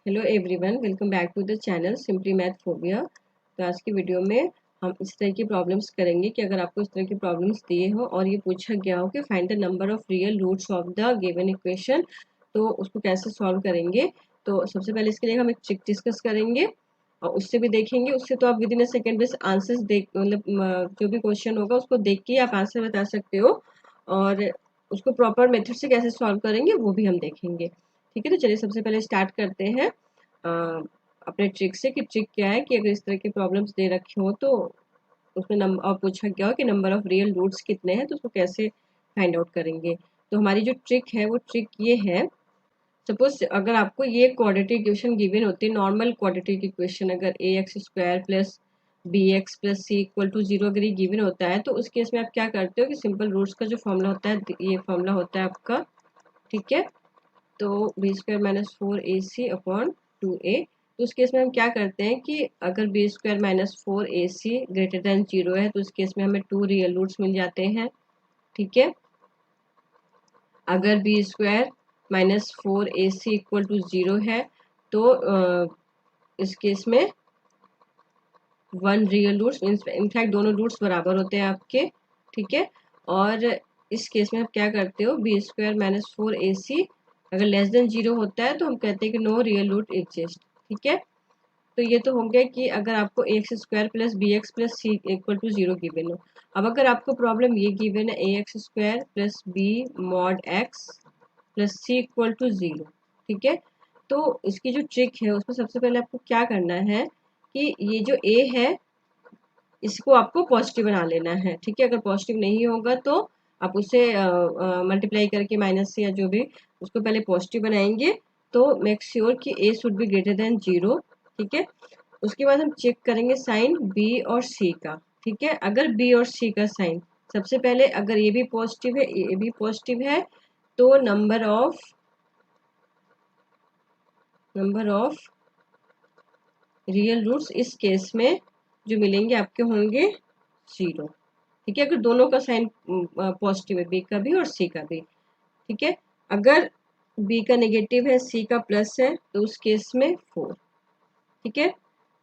Hello everyone, welcome back to the channel simply math phobia. तो आज की video में हम इस तरह की प्रॉब्लम्स करेंगे कि अगर आपको इस तरह की प्रॉब्लम्स दिए हो और ये पूछा गया हो कि find the number of real roots of the given equation, तो उसको कैसे सॉल्व करेंगे। तो सबसे पहले इसके लिए हम एक ट्रिक डिस्कस करेंगे और उससे भी देखेंगे। उससे तो आप विद इन अ सेकेंड बस आंसर्स देख मतलब जो भी क्वेश्चन होगा उसको देख के आप आंसर बता सकते हो, और उसको प्रॉपर मेथड से कैसे सॉल्व करेंगे वो भी हम देखेंगे। ठीक है, तो चलिए सबसे पहले स्टार्ट करते हैं अपने ट्रिक से कि ट्रिक क्या है कि अगर इस तरह की प्रॉब्लम्स दे रखी हो तो उसमें नंबर और पूछा गया हो कि नंबर ऑफ रियल रूट्स कितने हैं, तो उसको कैसे फाइंड आउट करेंगे। तो हमारी जो ट्रिक है वो ट्रिक ये है। सपोज अगर आपको ये क्वाड्रेटिक इक्वेशन गिवन होती है, नॉर्मल क्वाड्रेटिक इक्वेशन, अगर A X square plus B X plus C equal to zero अगर ये गिवन होता है, तो उस केस में आप क्या करते हो कि सिंपल रूट्स का जो फॉर्मूला होता है, ये फॉर्मूला होता है आपका। ठीक है, तो B square minus four a C upon two ए। तो उस केस में हम क्या करते हैं कि अगर b square minus four a C greater than zero है तो उस केस में हमें टू रियल रूट्स मिल जाते हैं। ठीक है, अगर b square minus four a c equal to zero है तो इस केस में वन रियल रूट्स, इनफैक्ट दोनों रूट्स बराबर होते हैं आपके। ठीक है, और इस केस में आप क्या करते हो, B square minus four a सी अगर लेस देन जीरो होता है तो हम कहते हैं कि नो रियल रूट एग्जिस्ट। ठीक है, तो ये तो हो गया कि अगर आपको A X square plus B X plus C equal to zero given हो। अब अगर आपको प्रॉब्लम ये गिवन है A X square plus B mod X plus C equal to zero. ठीक है, तो इसकी जो ट्रिक है उसमें सबसे पहले आपको क्या करना है कि ये जो ए है इसको आपको पॉजिटिव बना लेना है। ठीक है, अगर पॉजिटिव नहीं होगा तो आप उसे मल्टीप्लाई करके माइनस से या जो भी उसको पहले पॉजिटिव बनाएंगे, तो मेक श्योर कि A should be greater than zero. ठीक है, उसके बाद हम चेक करेंगे साइन बी और सी का। ठीक है, अगर बी और सी का साइन सबसे पहले अगर ये भी पॉजिटिव है ये भी पॉजिटिव है तो नंबर ऑफ रियल रूट्स इस केस में जो मिलेंगे आपके होंगे जीरो। ठीक है, अगर दोनों का साइन पॉजिटिव है, बी का भी और सी का भी। ठीक है, अगर बी का नेगेटिव है सी का प्लस है तो उस केस में फोर। ठीक है,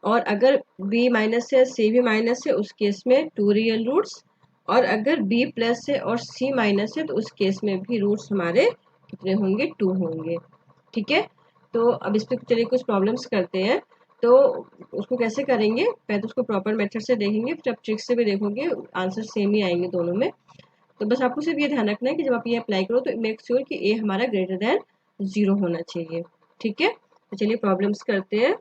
और अगर बी माइनस है सी भी माइनस है उस केस में टू रियल रूट्स, और अगर बी प्लस है और सी माइनस है तो उस केस में भी रूट्स हमारे कितने होंगे, टू होंगे। ठीक है, तो अब इस पे चलिए कुछ प्रॉब्लम्स करते हैं। तो उसको कैसे करेंगे, पहले तो उसको प्रॉपर मेथड से देखेंगे, फिर आप ट्रिक से भी देखोगे, आंसर सेम ही आएंगे दोनों में। तो बस आपको सिर्फ ये ध्यान रखना है कि जब आप ये अप्लाई करो तो मेक श्योर कि ए हमारा ग्रेटर देन जीरो होना चाहिए। ठीक है, तो चलिए प्रॉब्लम्स करते हैं।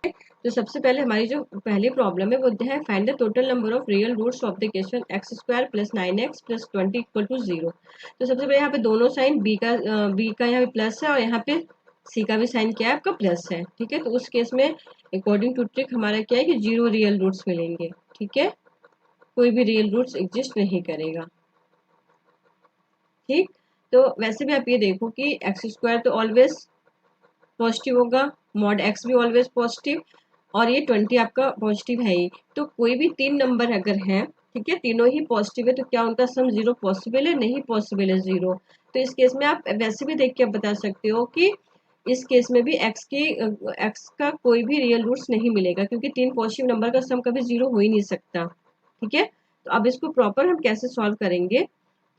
तो सबसे पहले हमारी जो पहली प्रॉब्लम है वो है find the total number of real roots of the equation x square plus nine x plus twenty equal to zero. तो सबसे पहले यहाँ पे दोनों साइन बी का यहाँ पे प्लस है और यहाँ पे सी का भी साइन क्या है आपका प्लस है। ठीक है, तो उस केस में अकॉर्डिंग टू ट्रिक हमारा क्या है कि जीरो रियल रूट्स मिलेंगे। ठीक है, कोई भी रियल रूट्स एग्जिस्ट नहीं करेगा। ठीक, तो वैसे भी आप ये देखो कि एक्स स्क्वायर तो ऑलवेज पॉजिटिव होगा, मॉड एक्स भी ऑलवेज पॉजिटिव, और ये 20 आपका पॉजिटिव है ही। तो कोई भी तीन नंबर अगर हैं, ठीक है, तीनों ही पॉजिटिव है, तो क्या उनका सम जीरो पॉसिबल है, नहीं पॉसिबल है जीरो। तो इस केस में आप वैसे भी देख के आप बता सकते हो कि इस केस में भी एक्स का कोई भी रियल रूट्स नहीं मिलेगा, क्योंकि तीन पॉजिटिव नंबर का सम कभी जीरो हो ही नहीं सकता। ठीक है, तो अब इसको प्रॉपर हम कैसे सॉल्व करेंगे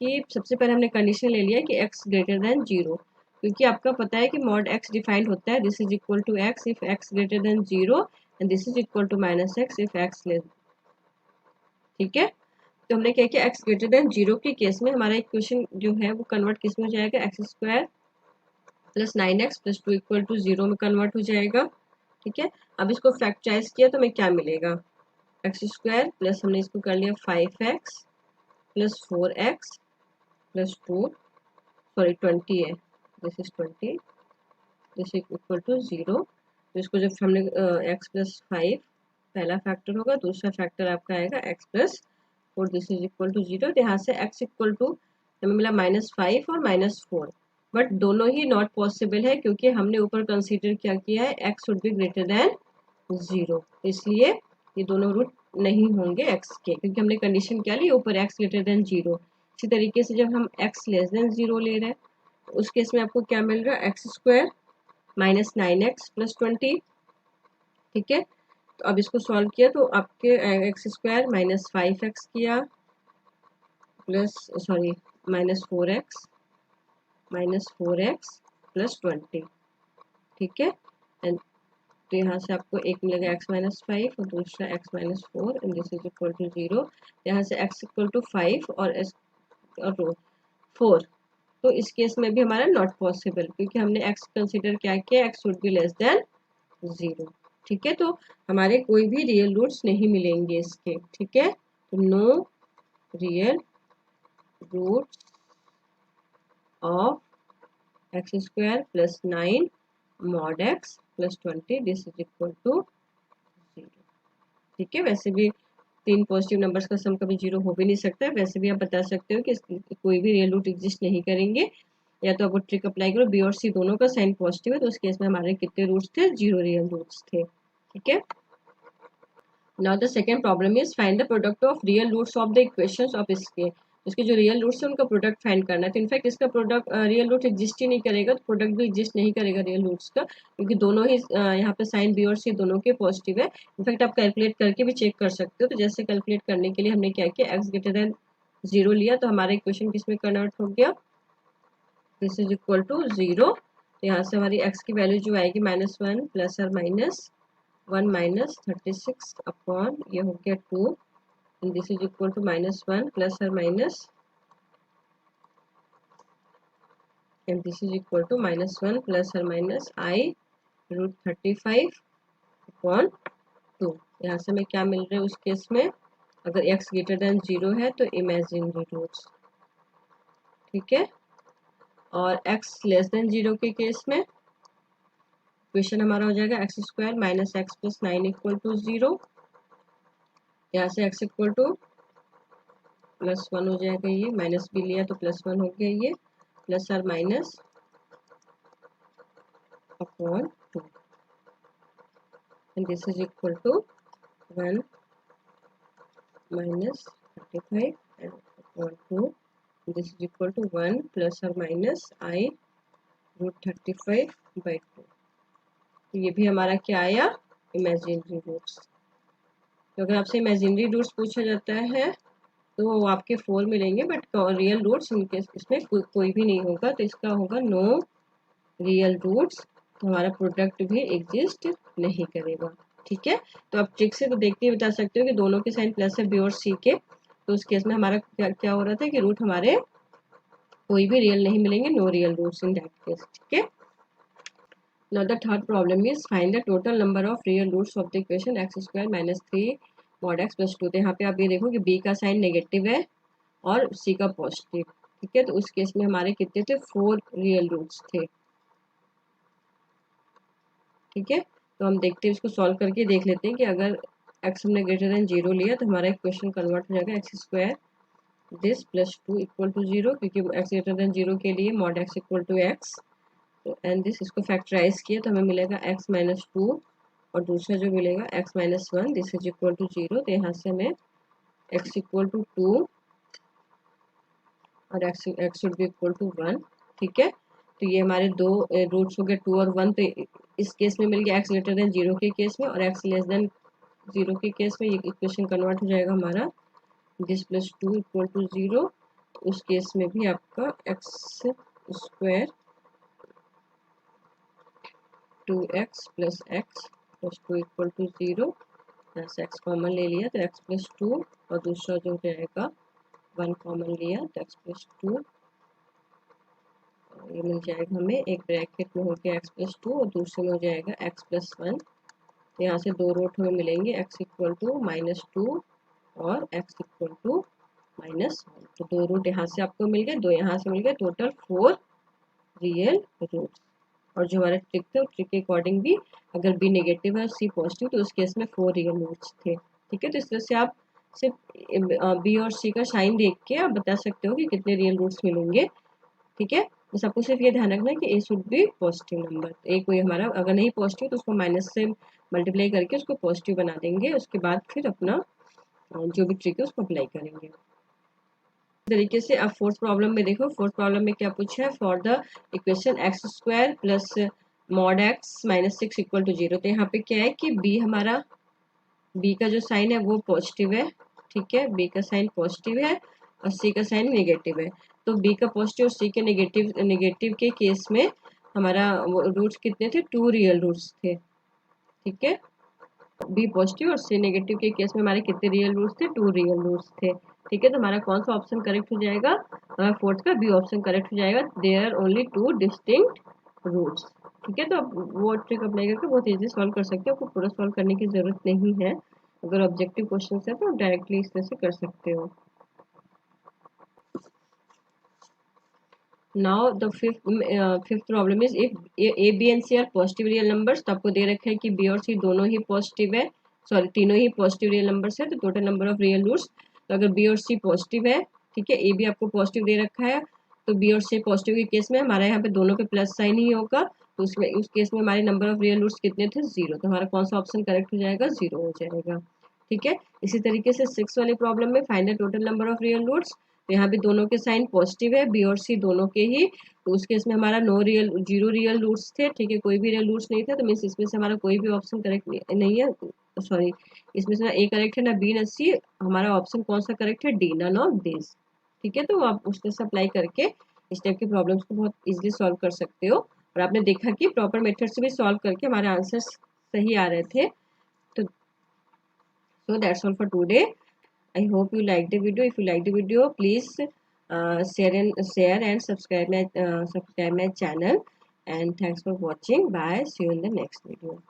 कि सबसे पहले हमने कंडीशन ले लिया कि एक्स ग्रेटर देन जीरो, क्योंकि आपका पता है कि मॉड एक्स डिफाइंड होता है this is equal to x if x greater than zero and this is equal to minus x if x less. ठीक है, तो हमने क्या किया, एक्स ग्रेटर देन जीरो के केस में हमारा इक्वेशन जो है वो कन्वर्ट किस में हो जाएगा, x square plus nine x plus two equal to zero में कन्वर्ट हो जाएगा। ठीक है, अब इसको फैक्टराइज किया तो हमें क्या मिलेगा, एक्स स्क्वायर प्लस हमने इसको कर लिया five x plus four x plus two, sorry 20 है, this is 20, this equal to zero. तो इसको जब हमने एक्स प्लस फाइव पहला फैक्टर होगा, दूसरा फैक्टर आपका आएगा x plus four, this is equal to zero. तो यहाँ से एक्स इक्वल टू हमें मिला माइनस फाइव और माइनस फोर, बट दोनों ही नॉट पॉसिबल है क्योंकि हमने ऊपर कंसीडर क्या किया है, x should be greater than zero, इसलिए ये दोनों रूट नहीं होंगे एक्स के, क्योंकि हमने कंडीशन क्या ली, ऊपर एक्स ग्रेटर देन जीरो। इसी तरीके से जब हम एक्स लेस देन जीरो ले रहे हैं तो उस केस में आपको क्या मिल रहा है, x square minus 9x plus 20। ठीक है, तो अब इसको सॉल्व किया तो आपके एक्स स्क्वायर माइनस 5x किया plus sorry minus 4x plus 20। ठीक है, एंड तो यहाँ से आपको एक मिलेगा x माइनस 5 और दूसरा x minus 4 and this is equal to 0। यहाँ से x इक्वल टू 5 और 4, तो इस केस में भी हमारा नॉट पॉसिबल, क्योंकि हमने x कंसीडर क्या किया, x should be less than 0। ठीक है, तो हमारे कोई भी रियल रूट्स नहीं मिलेंगे इसके। ठीक है, तो no real roots of x square plus 9 mod x plus 20 this is equal to 0। ठीक है, वैसे भी 3 पॉजिटिव नंबर्स का सम कभी 0 हो भी नहीं सकता है। वैसे भी आप बता सकते हो कि कोई भी रियल रूट एग्जिस्ट नहीं करेंगे, या तो आप वो ट्रिक अप्लाई करो, बी और सी दोनों का साइन पॉजिटिव है, तो उस केस में हमारे कितने रूट्स थे, 0 रियल रूट्स थे। ठीक है, now the second problem is find the product of real roots of the equations of इसके। इसके जो रियल रूट्स है उनका प्रोडक्ट फाइंड करना है। तो इनफैक्ट इसका प्रोडक्ट रियल रूट एग्जिस्ट ही नहीं करेगा, तो प्रोडक्ट भी एग्जिस्ट नहीं करेगा रियल रूट्स का, क्योंकि दोनों ही यहाँ पे साइन बी और सी दोनों के पॉजिटिव है। इनफैक्ट आप कैलकुलेट करके भी चेक कर सकते हो। तो जैसे कैलकुलेट करने के लिए हमने क्या किया, एक्स ग्रेटर देन 0 लिया, तो हमारा इक्वेशन किस में कन्वर्ट हो गया, दिस इज इक्वल टू 0। तो यहाँ से हमारी x की वैल्यू जो आएगी -1 प्लस और माइनस 1 माइनस 36 अपॉन ये हो गया 2 and this is equal to -1 plus और minus and this is equal to -1 plus और माइनस i√35 अपॉन 2। यहाँ से हमें क्या मिल रहा है उस केस में, अगर x ग्रेटर देन 0 है तो इमेजिनरी रूट्स। ठीक है, और x लेस देन 0 के केस में इक्वेशन हमारा हो जाएगा x square minus x plus 9 equal to 0। यहाँ से x इक्वल टू +1 हो जाएगा, ये माइनस भी लिया तो +1 हो गया, ये प्लस और minus upon 2 and this is equal to 1 minus 35 and upon 2 this is equal to 1 plus और माइनस i√35/2। तो ये भी हमारा क्या आया, इमेजिनरी रूट्स। तो अगर आपसे इमेजिनरी रूट्स पूछा जाता है तो वो आपके 4 मिलेंगे, बट रियल रूट्स इनके इसमें कोई भी नहीं होगा, तो इसका होगा नो रियल रूट्स। तो हमारा प्रोडक्ट भी एग्जिस्ट नहीं करेगा। ठीक है, तो आप ट्रिक से तो देखते ही बता सकते हो कि दोनों के साइन प्लस है बी और सी के, तो उस केस में हमारा क्या हो रहा था कि रूट हमारे कोई भी रियल नहीं मिलेंगे, no real roots in that case. ठीक है, now the third problem is find the total number of real roots of the equation x square minus 3 mod x plus 2। तो यहाँ पे आप ये देखो कि b का साइन नेगेटिव है और c का पॉजिटिव। ठीक है, तो उस केस में हमारे कितने थे, 4 रियल रूट्स थे। ठीक है, तो हम देखते हैं, इसको सॉल्व करके देख लेते हैं कि अगर x हमने ग्रेटर देन 0 लिया तो हमारा इक्वेशन कन्वर्ट हो जाएगा x square this plus 2 equal to 0, क्योंकि x ग्रेटर देन 0 के लिए mod x equal to x। तो एंड दिस, इसको फैक्टराइज किया तो हमें मिलेगा x माइनस 2 और दूसरा जो मिलेगा x minus 1 this is equal to 0। तो यहाँ से हमें x इक्वल टू 2 और x should be equal to 1। ठीक है, तो ये हमारे दो रूट्स हो गए 2 और 1। तो इस केस में मिल गया x ग्रेटर देन 0 के केस में, और x लेस देन 0 के केस में ये इक्वेशन कन्वर्ट हो जाएगा हमारा दिस प्लस 2 इक्वल टू 0। उस केस में भी आपका x square 2x plus x plus 2 equal to 0। यहाँ से x कॉमन ले लिया तो x प्लस 2 और दूसरा जो रहेगा 1 कॉमन लिया तो x प्लस 2, ये मिल जाएगा हमें, एक ब्रैकेट में हो गया x प्लस 2 और दूसरे में हो जाएगा x प्लस 1। तो यहाँ से दो रूट हमें मिलेंगे, x इक्वल टू -2 और x इक्वल टू -1। तो दो रूट यहाँ से आपको मिल गए, दो यहाँ से मिल गए, टोटल 4 रियल रूट्स। और जो हमारा ट्रिक था, ट्रिक के अकॉर्डिंग भी अगर बी नेगेटिव है और सी पॉजिटिव तो उस केस में 4 रियल रूट्स थे। ठीक है, तो इस तरह से आप सिर्फ बी और सी का साइन देख के आप बता सकते हो कि कितने रियल रूट्स मिलेंगे। ठीक है, बस आपको सिर्फ ये ध्यान रखना है कि A should B positive number. ए कोई हमारा अगर नहीं पॉजिटिव तो उसको माइनस से मल्टीप्लाई करके उसको पॉजिटिव बना देंगे, उसके बाद फिर अपना जो भी ट्रिक है उसको अप्लाई करेंगे। तरीके से अब फोर्थ प्रॉब्लम में देखो, फोर्थ प्रॉब्लम में क्या पूछा है, for the equation x square plus mod x minus 6 equal to 0। तो यहाँ पे क्या है कि बी हमारा, बी का जो साइन है वो पॉजिटिव है, ठीक है, बी का साइन पॉजिटिव है और सी का साइन नेगेटिव है। तो बी का पॉजिटिव और सी के नेगेटिव नेगेटिव के केस में हमारा रूट्स कितने थे, 2 रियल रूट्स थे, ठीक है। बी पॉजिटिव और सी नेगेटिव के केस में हमारे कितने रियल रूट्स थे, 2 रियल रूट्स थे, ठीक है। तो हमारा कौन सा ऑप्शन करेक्ट हो जाएगा, हमारा फोर्थ का बी ऑप्शन करेक्ट हो जाएगा, there are only 2 distinct roots, ठीक है। तो आप वो ट्रिक अप्लाई करके बहुत इजीली सॉल्व कर सकते हो, आपको पूरा सॉल्व करने की जरूरत नहीं है। अगर ऑब्जेक्टिव क्वेश्चन है तो आप डायरेक्टली इस तरह से कर सकते हो। Now the fifth problem is if A B and C are positive real numbers. तो आपको दे रखा है कि बी और सी दोनों ही पॉजिटिव है, सॉरी तीनों ही पॉजिटिव रियल नंबर्स है, तो total number of real roots. तो अगर बी और सी पॉजिटिव है, ठीक है, ए भी आपको पॉजिटिव दे रखा है, तो बी और सी पॉजिटिव के केस में हमारा यहाँ पे दोनों पे प्लस साइन ही होगा, तो उसमें उस केस में हमारे नंबर ऑफ रियल रूट्स कितने थे, 0। तो हमारा कौन सा ऑप्शन करेक्ट हो जाएगा, 0 हो जाएगा, ठीक है। इसी तरीके से 6 वाले प्रॉब्लम में find the total number of real roots. तो यहाँ भी दोनों के साइन पॉजिटिव है, बी और सी दोनों के ही, तो उस केस में हमारा नो रियल 0 रियल रूट्स थे, ठीक है, कोई भी रियल रूट्स नहीं था। तो मीन्स इसमें से हमारा कोई भी ऑप्शन करेक्ट नहीं है, सॉरी, इसमें से ना ए करेक्ट है ना बी ना सी, हमारा ऑप्शन कौन सा करेक्ट है, डी, नन ऑफ दिस, ठीक है। तो आप उस तरह से अप्लाई करके इस टाइप की प्रॉब्लम्स को बहुत इजीली सॉल्व कर सकते हो। और आपने देखा कि प्रॉपर मेथड से भी सॉल्व करके हमारे आंसर्स सही आ रहे थे। तो so that's all for today. I hope you like the video. If you like the video, please share and subscribe my channel. And thanks for watching. Bye. See you in the next video.